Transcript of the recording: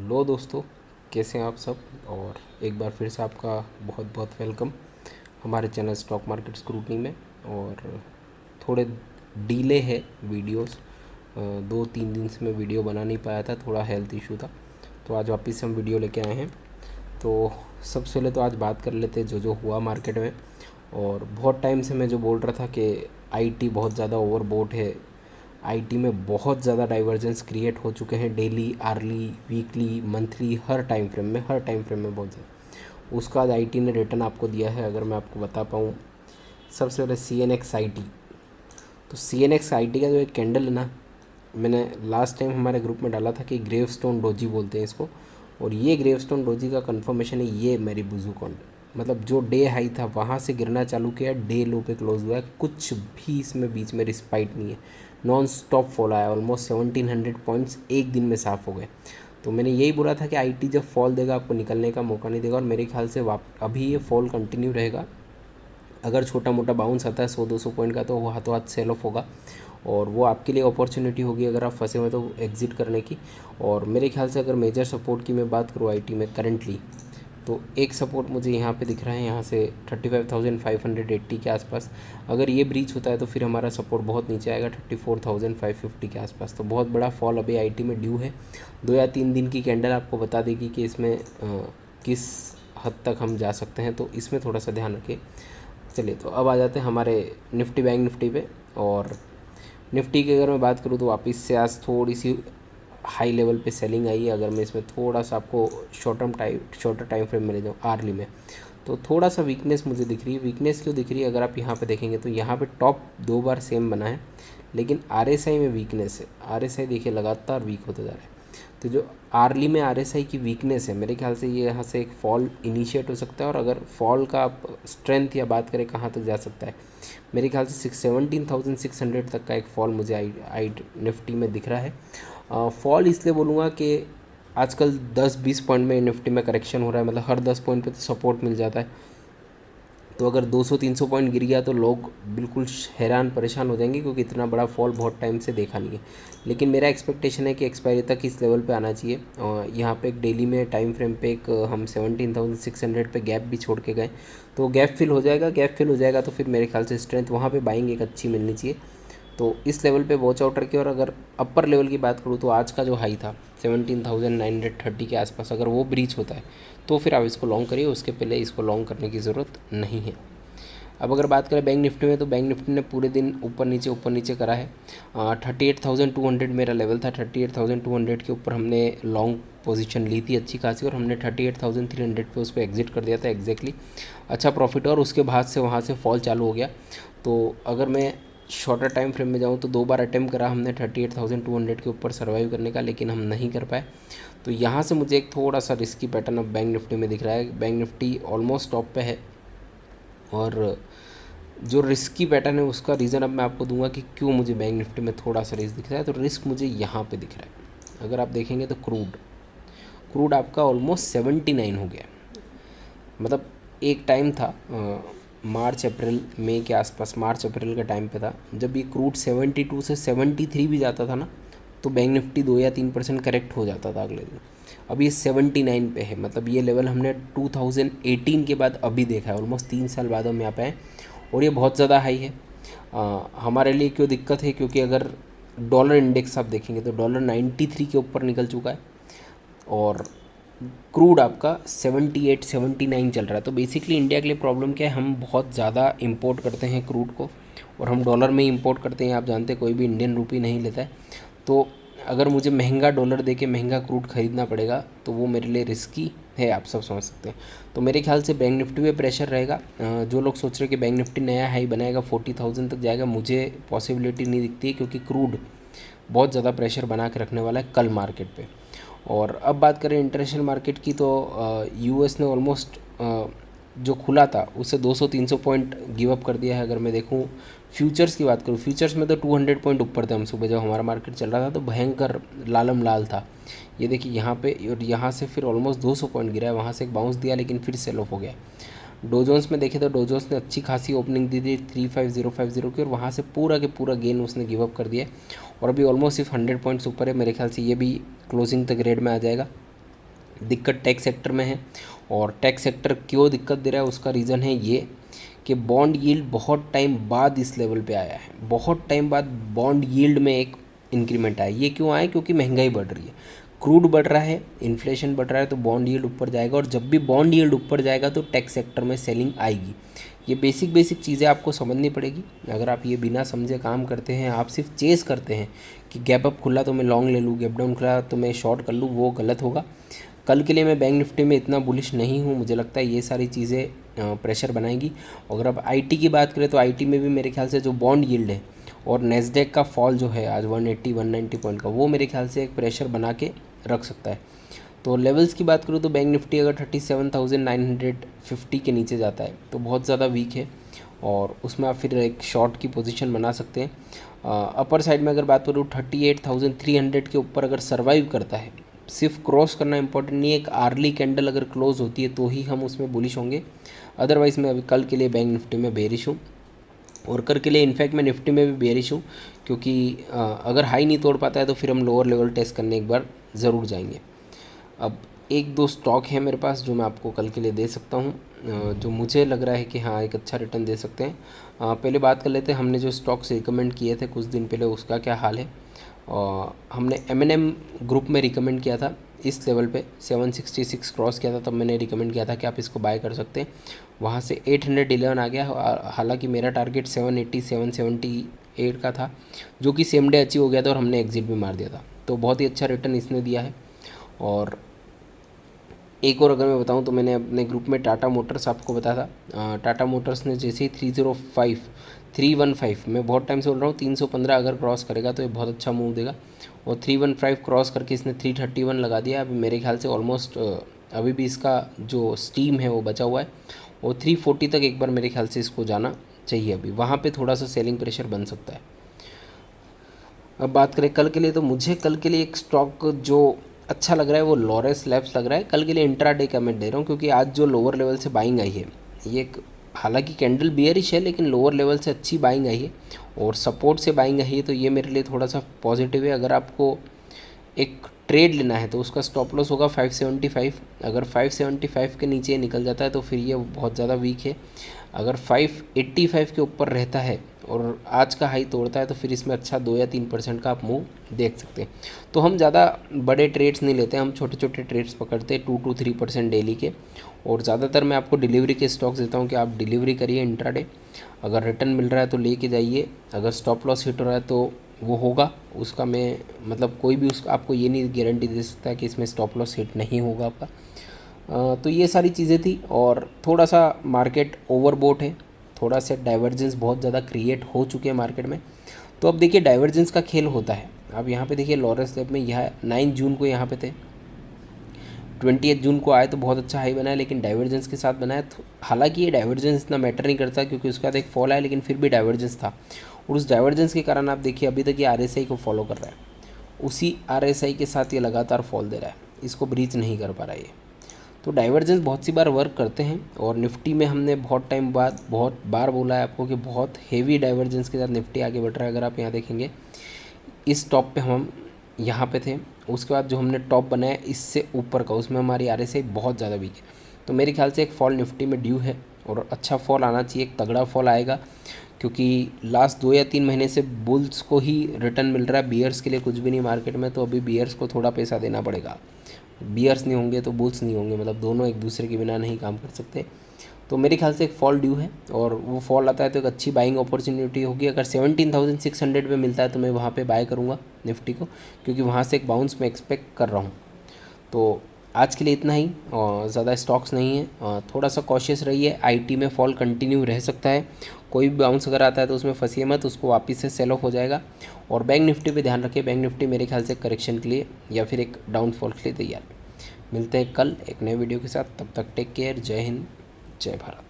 Hello दोस्तों, कैसे हैं आप सब। और एक बार फिर से आपका बहुत बहुत वेलकम हमारे चैनल स्टॉक मार्केट स्क्रूटनी में। और थोड़े डिले है वीडियोस, 2-3 दिन से मैं वीडियो बना नहीं पाया था, थोड़ा हेल्थ इशू था। तो आज वापस हम वीडियो लेके आए हैं। तो सबसे पहले तो आज बात कर लेते हैं जो हुआ मार्केट में। और बहुत टाइम से मैं जो बोल रहा था कि आईटी बहुत ज़्यादा ओवरबोट है, आईटी में बहुत ज़्यादा डाइवर्जेंस क्रिएट हो चुके हैं, डेली, आर्ली, वीकली, मंथली, हर टाइम फ्रेम में बहुत ज़्यादा। उसका आज आईटी ने रिटर्न आपको दिया है। अगर मैं आपको बता पाऊँ, सबसे पहले C N X I T. तो C N X I T का जो एक कैंडल है ना, मैंने लास्ट टाइम हमारे ग्रुप में डाला था कि ग्रेवस्टोन डोजी बोलते हैं इसको। और ये ग्रेवस्टोन डोजी का कंफर्मेशन है, ये मेरी बुजू कॉन्ड। मतलब जो डे हाई था वहाँ से गिरना चालू किया, डे लो पे क्लोज हुआ है, कुछ भी इसमें बीच में रिस्पाइट नहीं है, नॉन स्टॉप फॉल आया। ऑलमोस्ट 1700 पॉइंट्स एक दिन में साफ़ हो गए। तो मैंने यही बोला था कि आईटी जब फॉल देगा आपको निकलने का मौका नहीं देगा। और मेरे ख्याल से अभी ये फॉल कंटिन्यू रहेगा। अगर छोटा मोटा बाउंस आता है 100-200 पॉइंट का, तो वो हाथों हाथ सेल ऑफ होगा। और वो आपके लिए अपॉर्चुनिटी होगी अगर आप फंसे हुए तो एग्ज़िट करने की। और मेरे ख्याल से अगर मेजर सपोर्ट की मैं बात करूँ आईटी में करंटली, तो एक सपोर्ट मुझे यहाँ पे दिख रहा है, यहाँ से 35,580 के आसपास। अगर ये ब्रीच होता है तो फिर हमारा सपोर्ट बहुत नीचे आएगा, 34,550 के आसपास। तो बहुत बड़ा फॉल अभी आईटी में ड्यू है। 2 या 3 दिन की कैंडल आपको बता देगी कि इसमें किस हद तक हम जा सकते हैं, तो इसमें थोड़ा सा ध्यान रखिए। चलिए, तो अब आ जाते हैं हमारे निफ्टी बैंक निफ्टी पे। और निफ्टी की अगर मैं बात करूँ तो वापस से आज थोड़ी सी हाई लेवल पे सेलिंग आई है। अगर मैं इसमें थोड़ा सा आपको शॉर्टर टाइम फ्रेम में ले जाऊँ, आर्ली में, तो थोड़ा सा वीकनेस मुझे दिख रही है। वीकनेस क्यों दिख रही है, अगर आप यहाँ पे देखेंगे तो यहाँ पे टॉप 2 बार सेम बना है, लेकिन आरएसआई में वीकनेस है। आरएसआई देखिए लगातार वीक होता जा रहा है। तो जो आर्ली में आरएसआई की वीकनेस है, मेरे ख्याल से ये यहाँ से एक फॉल इनिशिएट हो सकता है। और अगर फॉल का आप स्ट्रेंथ या बात करें कहाँ तक जा सकता है, मेरे ख्याल से 17,600 तक का एक फॉल मुझे आई निफ्टी में दिख रहा है। फॉल इसलिए बोलूँगा कि आजकल 10-20 पॉइंट में निफ्टी में करेक्शन हो रहा है, मतलब हर 10 पॉइंट पे तो सपोर्ट मिल जाता है। तो अगर 200-300 पॉइंट गिर गया तो लोग बिल्कुल हैरान परेशान हो जाएंगे, क्योंकि इतना बड़ा फॉल बहुत टाइम से देखा नहीं है। लेकिन मेरा एक्सपेक्टेशन है कि एक्सपायरी तक इस लेवल पे आना चाहिए। और यहाँ पे एक डेली में टाइम फ्रेम पे एक हम 17,600 पे गैप भी छोड़ के गए, तो गैप फिल हो जाएगा। गैप फिल हो जाएगा तो फिर मेरे ख्याल से स्ट्रेंथ वहाँ पे बाइंग एक अच्छी मिलनी चाहिए। तो इस लेवल पे वॉच आउट रखिए। और अगर अपर लेवल की बात करूँ तो आज का जो हाई था 17,930 के आसपास, अगर वो ब्रीच होता है तो फिर आप इसको लॉन्ग करिए, उसके पहले इसको लॉन्ग करने की ज़रूरत नहीं है। अब अगर बात करें बैंक निफ्टी में, तो बैंक निफ्टी ने पूरे दिन ऊपर नीचे करा है। 38,200 मेरा लेवल था। 38,200 के ऊपर हमने लॉन्ग पोजीशन ली थी अच्छी खासी, और हमने 38,300 पे उसको एग्जिट कर दिया था एग्जैक्टली। अच्छा प्रॉफिट, और उसके बाद से वहाँ से फॉल चालू हो गया। तो अगर मैं शॉर्टर टाइम फ्रेम में जाऊँ तो 2 बार अटैम्प्ट करा हमने 38,200 के ऊपर सर्वाइव करने का, लेकिन हम नहीं कर पाए। तो यहाँ से मुझे एक थोड़ा सा रिस्की पैटर्न अब बैंक निफ्टी में दिख रहा है। बैंक निफ्टी ऑलमोस्ट टॉप पे है। और जो रिस्की पैटर्न है उसका रीज़न अब मैं आपको दूंगा कि क्यों मुझे बैंक निफ्टी में थोड़ा सा रिस्क दिख रहा है। तो रिस्क मुझे यहाँ पे दिख रहा है। अगर आप देखेंगे तो क्रूड आपका ऑलमोस्ट 79 हो गया। मतलब एक टाइम था मार्च अप्रैल मई के आसपास, मार्च अप्रैल का टाइम पे था, जब ये क्रूड 72 से 73 भी जाता था ना, तो बैंक निफ्टी 2 या 3% करेक्ट हो जाता था अगले दिन। अब ये 79 पे है। मतलब ये लेवल हमने 2018 के बाद अभी देखा है, ऑलमोस्ट 3 साल बाद हम यहाँ पे आए। और ये बहुत ज़्यादा हाई है। हमारे लिए क्यों दिक्कत है, क्योंकि अगर डॉलर इंडेक्स आप देखेंगे तो डॉलर 93 के ऊपर निकल चुका है, और क्रूड आपका 78-79 चल रहा है। तो बेसिकली इंडिया के लिए प्रॉब्लम क्या है, हम बहुत ज़्यादा इंपोर्ट करते हैं क्रूड को, और हम डॉलर में ही इंपोर्ट करते हैं। आप जानते हैं कोई भी इंडियन रुपी नहीं लेता है। तो अगर मुझे महंगा डॉलर दे के महंगा क्रूड ख़रीदना पड़ेगा तो वो मेरे लिए रिस्की है, आप सब समझ सकते हैं। तो मेरे ख्याल से बैंक निफ्टी पे प्रेशर रहेगा। जो लोग सोच रहे हैं कि बैंक निफ्टी नया हाई बनाएगा 40,000 तक जाएगा, मुझे पॉसिबिलिटी नहीं दिखती है, क्योंकि क्रूड बहुत ज़्यादा प्रेशर बना के रखने वाला है कल मार्केट पे। और अब बात करें इंटरनेशनल मार्केट की, तो यूएस ने ऑलमोस्ट जो खुला था उससे 200-300 पॉइंट गिव अप कर दिया है। अगर मैं देखूं फ्यूचर्स की बात करूं, फ्यूचर्स में तो 200 पॉइंट ऊपर थे। हम सुबह जब हमारा मार्केट चल रहा था तो भयंकर लालम लाल था। ये देखिए यहाँ पे, और यहाँ से फिर ऑलमोस्ट 200 पॉइंट गिरा है, वहाँ से एक बाउंस दिया लेकिन फिर सेल ऑफ हो गया। डो जोन्स में देखें तो डो जोन्स ने अच्छी खासी ओपनिंग दी थी 35050 की, और वहाँ से पूरा के पूरा गेन उसने गिव अप कर दिया। और अभी ऑलमोस्ट सिर्फ 100 पॉइंट्स ऊपर है। मेरे ख्याल से ये भी क्लोजिंग तक रेड में आ जाएगा। दिक्कत टेक सेक्टर में है। और टेक सेक्टर क्यों दिक्कत दे रहा है, उसका रीज़न है ये कि बॉन्ड यील्ड बहुत टाइम बाद इस लेवल पे आया है। बहुत टाइम बाद बॉन्ड यील्ड में एक इंक्रीमेंट आया। ये क्यों आया? क्योंकि महंगाई बढ़ रही है, क्रूड बढ़ रहा है, इन्फ्लेशन बढ़ रहा है, तो बॉन्ड यील्ड ऊपर जाएगा। और जब भी बॉन्ड यील्ड ऊपर जाएगा तो टेक सेक्टर में सेलिंग आएगी। ये बेसिक चीज़ें आपको समझनी पड़ेगी। अगर आप ये बिना समझे काम करते हैं, आप सिर्फ चेस करते हैं कि गैप अप खुला तो मैं लॉन्ग ले लूँ, गैप डाउन खुला तो मैं शॉर्ट कर लूँ, वो गलत होगा। कल के लिए मैं बैंक निफ्टी में इतना बुलिश नहीं हूँ। मुझे लगता है ये सारी चीज़ें प्रेशर बनाएंगी। अगर आप आईटी की बात करें तो आईटी में भी मेरे ख्याल से जो बॉन्ड यील्ड है और नेस्डेक का फॉल जो है आज 180-190 पॉइंट का, वो मेरे ख्याल से एक प्रेशर बना के रख सकता है। तो लेवल्स की बात करूँ तो बैंक निफ्टी अगर 37,950 के नीचे जाता है तो बहुत ज़्यादा वीक है, और उसमें आप फिर एक शॉर्ट की पोजीशन बना सकते हैं। अपर साइड में अगर बात करूँ 38,300 के ऊपर अगर सर्वाइव करता है, सिर्फ क्रॉस करना इंपॉर्टेंट नहीं है, एक आर्ली कैंडल अगर क्लोज होती है तो ही हम उसमें बुलिश होंगे। अदरवाइज़ मैं अभी कल के लिए बैंक निफ्टी में बेरिश हूँ, और कर के लिए इनफैक्ट मैं निफ्टी में भी बेरिश हूँ, क्योंकि अगर हाई नहीं तोड़ पाता है तो फिर हम लोअर लेवल टेस्ट करने एक बार ज़रूर जाएंगे। अब एक दो स्टॉक है मेरे पास जो मैं आपको कल के लिए दे सकता हूँ, जो मुझे लग रहा है कि हाँ एक अच्छा रिटर्न दे सकते हैं। पहले बात कर लेते हैं, हमने जो स्टॉक्स रिकमेंड किए थे कुछ दिन पहले, उसका क्या हाल है। हमने M&M ग्रुप में रिकमेंड किया था इस लेवल पे 766 क्रॉस किया था, तब मैंने रिकमेंड किया था कि आप इसको बाय कर सकते हैं। वहाँ से 811 आ गया, हालांकि मेरा टारगेट 780 778 का था, जो कि सेम डे अचीव हो गया था और हमने एग्जिट भी मार दिया था। तो बहुत ही अच्छा रिटर्न इसने दिया है। और एक और अगर मैं बताऊं तो मैंने अपने ग्रुप में टाटा मोटर्स आपको बताया था। टाटा मोटर्स ने जैसे ही 315 मैं बहुत टाइम से बोल रहा हूँ 315 अगर क्रॉस करेगा तो ये बहुत अच्छा मूव देगा, और 315 क्रॉस करके इसने 331 लगा दिया। अभी मेरे ख्याल से ऑलमोस्ट अभी भी इसका जो स्टीम है वो बचा हुआ है, और 340 तक एक बार मेरे ख्याल से इसको जाना चाहिए। अभी वहाँ पर थोड़ा सा सेलिंग प्रेशर बन सकता है। अब बात करें कल के लिए, तो मुझे कल के लिए एक स्टॉक जो अच्छा लग रहा है वो लॉरस लैब्स लग रहा है। कल के लिए इंट्राडे का मैं दे रहा हूँ, क्योंकि आज जो लोअर लेवल से बाइंग आई है, ये एक हालांकि कैंडल बियरिश है लेकिन लोअर लेवल से अच्छी बाइंग आई है और सपोर्ट से बाइंग आई है, तो ये मेरे लिए थोड़ा सा पॉजिटिव है। अगर आपको एक ट्रेड लेना है तो उसका स्टॉप लॉस होगा 575। अगर 575 के नीचे निकल जाता है तो फिर ये बहुत ज़्यादा वीक है। अगर 585 के ऊपर रहता है और आज का हाई तोड़ता है तो फिर इसमें अच्छा 2 या 3% का आप मूव देख सकते हैं। तो हम ज़्यादा बड़े ट्रेड्स नहीं लेते, हम छोटे छोटे ट्रेड्स पकड़ते हैं 2 to 3% डेली के। और ज़्यादातर मैं आपको डिलीवरी के स्टॉक्स देता हूँ कि आप डिलीवरी करिए इंट्राडे। अगर रिटर्न मिल रहा है तो लेके जाइए, अगर स्टॉप लॉस हिट हो रहा है तो वो होगा उसका, मैं मतलब कोई भी उसका आपको ये नहीं गारंटी दे सकता है कि इसमें स्टॉप लॉस हिट नहीं होगा आपका। तो ये सारी चीज़ें थी, और थोड़ा सा मार्केट ओवरबोट है, थोड़ा सा डाइवर्जेंस बहुत ज़्यादा क्रिएट हो चुके हैं मार्केट में। तो अब देखिए डाइवर्जेंस का खेल होता है। अब यहाँ पे देखिए लॉरस लैब में यह 9 जून को यहाँ पे थे, 28 जून को आए तो बहुत अच्छा हाई बनाया, लेकिन डाइवर्जेंस के साथ बनाया। तो हालांकि ये डाइवर्जेंस इतना मैटर नहीं करता क्योंकि उसके बाद एक फॉल आया, लेकिन फिर भी डाइवर्जेंस था, और उस डाइवर्जेंस के कारण आप देखिए अभी तक ये RSI को फॉलो कर रहा है, उसी RSI के साथ ये लगातार फॉल दे रहा है, इसको ब्रीच नहीं कर पा रहा है ये। तो डाइवर्जेंस बहुत सी बार वर्क करते हैं, और निफ्टी में हमने बहुत टाइम बाद बहुत बार बोला है आपको कि बहुत हेवी डाइवर्जेंस के साथ निफ्टी आगे बढ़ रहा है। अगर आप यहाँ देखेंगे इस टॉप पे हम यहाँ पे थे, उसके बाद जो हमने टॉप बनाया इससे ऊपर का, उसमें हमारी RSI बहुत ज़्यादा वीक है। तो मेरे ख्याल से एक फॉल निफ्टी में ड्यू है, और अच्छा फॉल आना चाहिए, एक तगड़ा फॉल आएगा, क्योंकि लास्ट 2 या 3 महीने से बुल्स को ही रिटर्न मिल रहा है, बियर्स के लिए कुछ भी नहीं मार्केट में। तो अभी बियर्स को थोड़ा पैसा देना पड़ेगा, बियर्स नहीं होंगे तो बुल्स नहीं होंगे, मतलब दोनों एक दूसरे के बिना नहीं काम कर सकते। तो मेरे ख्याल से एक फॉल ड्यू है, और वो फॉल आता है तो एक अच्छी बाइंग अपॉर्चुनिटी होगी। अगर 17,600 पे मिलता है तो मैं वहाँ पे बाय करूँगा निफ्टी को, क्योंकि वहाँ से एक बाउंस मैं एक्सपेक्ट कर रहा हूँ। तो आज के लिए इतना ही, और ज़्यादा स्टॉक्स नहीं है, थोड़ा सा कॉशियस रहिए। आईटी में फॉल कंटिन्यू रह सकता है, कोई भी बाउंस अगर आता है तो उसमें फंसिए मत, उसको वापस से सेल ऑफ हो जाएगा। और बैंक निफ्टी पे ध्यान रखिए, बैंक निफ्टी मेरे ख्याल से करेक्शन के लिए या फिर एक डाउनफॉल के लिए तैयार। मिलते हैं कल एक नए वीडियो के साथ, तब तक टेक केयर, जय हिंद, जय भारत।